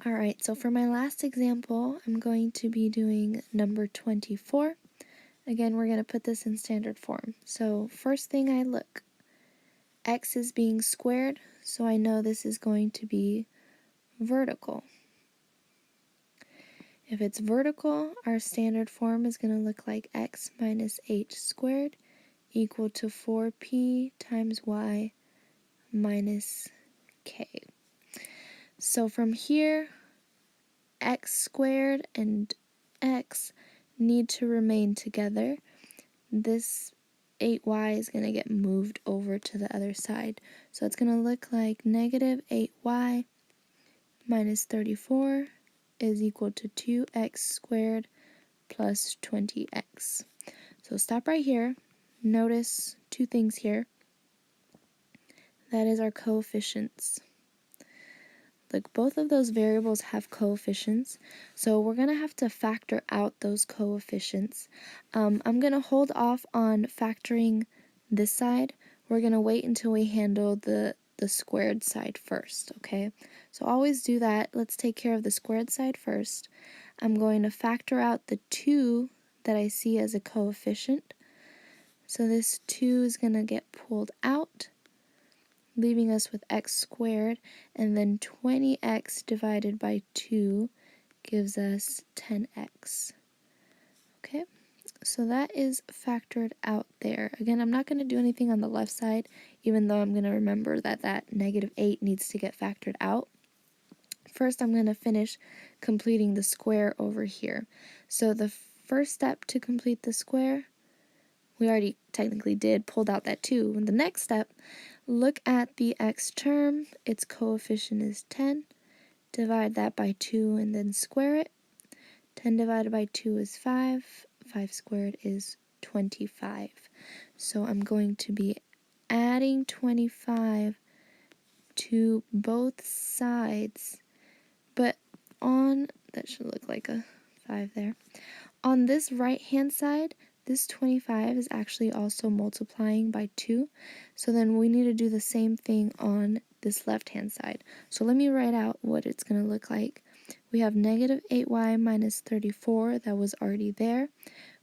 Alright, so for my last example, I'm going to be doing number 24. Again, we're going to put this in standard form. So first thing I look, x is being squared, so I know this is going to be vertical. If it's vertical, our standard form is going to look like x minus h squared equal to 4p times y minus k. So from here, x squared and x need to remain together. This 8y is going to get moved over to the other side. So it's going to look like negative 8y minus 34 is equal to 2x squared plus 20x. So stop right here. Notice two things here. That is our coefficients. Look, both of those variables have coefficients, so we're going to have to factor out those coefficients. I'm going to hold off on factoring this side. We're going to wait until we handle the squared side first, okay? So always do that. Let's take care of the squared side first. I'm going to factor out the 2 that I see as a coefficient. So this 2 is going to get pulled out, leaving us with x squared, and then 20x divided by 2 gives us 10x. Okay, so that is factored out there. Again, I'm not going to do anything on the left side, even though I'm going to remember that that negative 8 needs to get factored out. First, I'm going to finish completing the square over here. So the first step to complete the square, we already technically did, pulled out that 2. And the next step, look at the x term, its coefficient is 10, divide that by 2 and then square it. 10 divided by 2 is 5, 5 squared is 25. So I'm going to be adding 25 to both sides, but that should look like a 5 there. On this right hand side, this 25 is actually also multiplying by 2, so then we need to do the same thing on this left-hand side. So let me write out what it's going to look like. We have negative 8y minus 34, that was already there.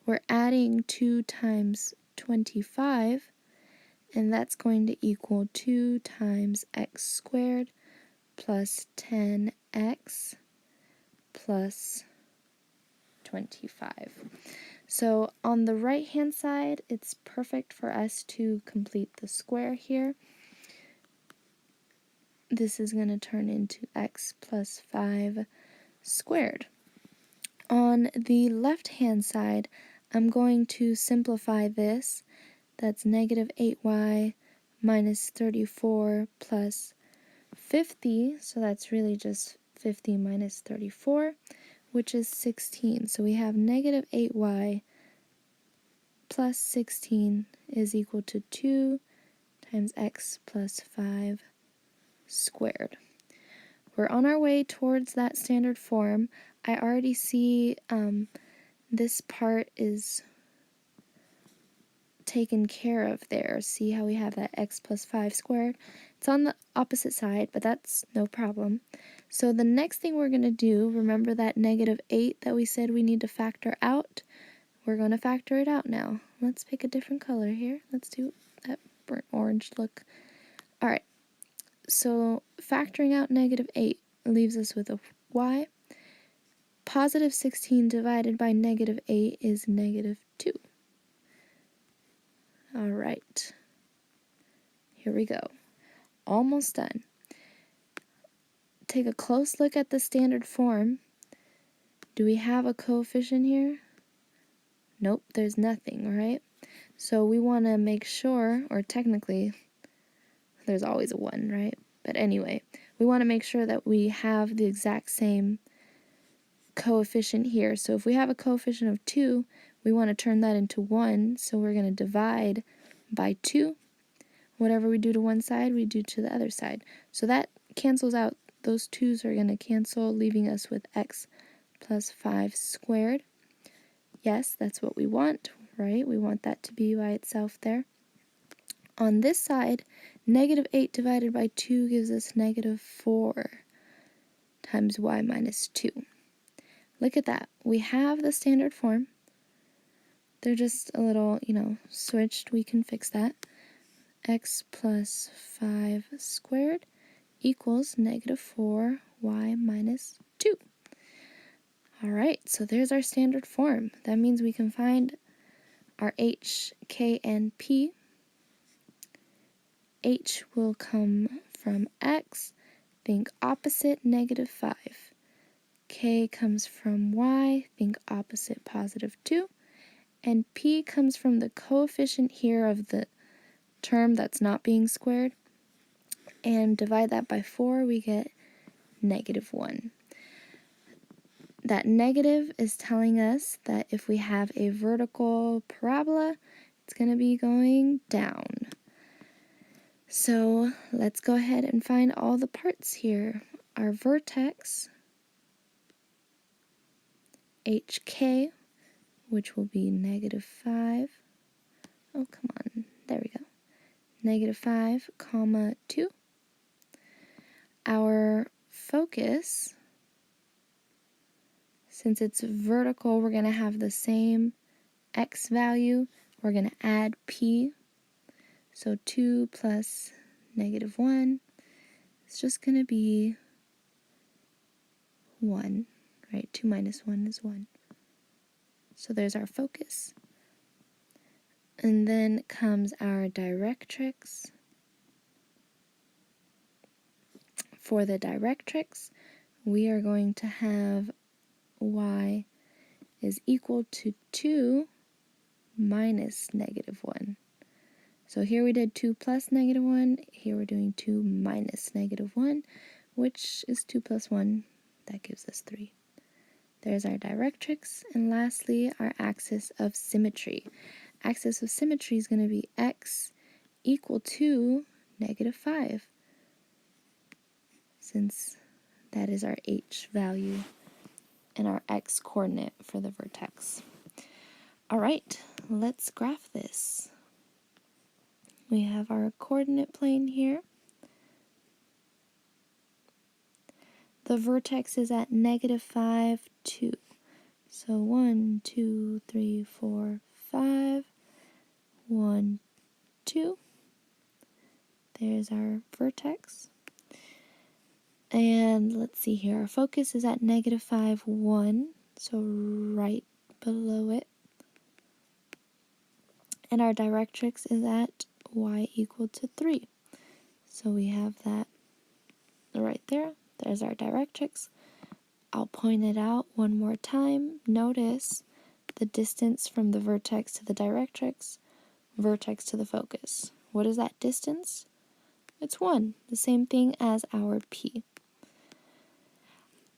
We're adding 2 times 25, and that's going to equal 2 times x squared plus 10x plus 25. So on the right hand side, it's perfect for us to complete the square here. This is going to turn into x plus 5 squared. On the left hand side, I'm going to simplify this. That's negative 8y minus 34 plus 50, so that's really just 50 minus 34, which is 16. So we have negative 8y plus 16 is equal to 2 times x plus 5 squared. We're on our way towards that standard form. I already see this part is taken care of there. See how we have that x plus 5 squared? It's on the opposite side, but that's no problem. So the next thing we're going to do, remember that negative 8 that we said we need to factor out? We're going to factor it out now. Let's pick a different color here. Let's do that burnt orange look. Alright, so factoring out negative 8 leaves us with a y. Positive 16 divided by negative 8 is negative 2. Alright, here we go. Almost done. Take a close look at the standard form. Do we have a coefficient here? Nope, there's nothing, right? So we want to make sure, or technically, there's always a 1, right? But anyway, we want to make sure that we have the exact same coefficient here. So if we have a coefficient of 2, we want to turn that into 1, so we're going to divide by 2. Whatever we do to one side, we do to the other side. So that cancels out. Those 2's are going to cancel, leaving us with x plus 5 squared. Yes, that's what we want, right? We want that to be by itself there. On this side, negative 8 divided by 2 gives us negative 4 times y minus 2. Look at that. We have the standard form. They're just a little, switched. We can fix that. X plus 5 squared equals negative 4y minus 2. All right, so there's our standard form. That means we can find our h, k, and p. H will come from x, think opposite negative 5. K comes from y, think opposite positive 2. And p comes from the coefficient here of the term that's not being squared. And divide that by 4, we get negative 1. That negative is telling us that if we have a vertical parabola, it's going to be going down. So let's go ahead and find all the parts here. Our vertex, HK, which will be negative 5. Oh, come on. There we go. Negative 5, comma 2. Our focus, since it's vertical, we're going to have the same x value. We're going to add p. So 2 plus negative 1 is just going to be 1, right? 2 minus 1 is 1. So there's our focus. And then comes our directrix. For the directrix, we are going to have y is equal to 2 minus negative 1. So here we did 2 plus negative 1. Here we're doing 2 minus negative 1, which is 2 plus 1. That gives us 3. There's our directrix. And lastly, our axis of symmetry. Axis of symmetry is going to be x equal to negative 5, since that is our h value and our x coordinate for the vertex. All right, let's graph this. We have our coordinate plane here. The vertex is at negative 5, 2. So 1, 2, 3, 4, 5. 1, 2. There's our vertex. And let's see here. Our focus is at negative 5, 1. So right below it. And our directrix is at y equal to 3. So we have that right there. There's our directrix. I'll point it out one more time. Notice the distance from the vertex to the directrix, vertex to the focus. What is that distance? It's 1, the same thing as our p.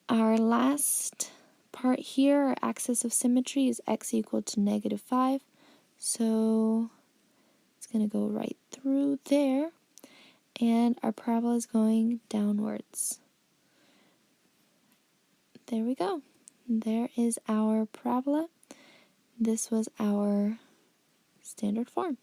Our last part here, our axis of symmetry, is x equal to negative 5. So it's going to go right through there. And our parabola is going downwards. There we go. There is our parabola. This was our standard form.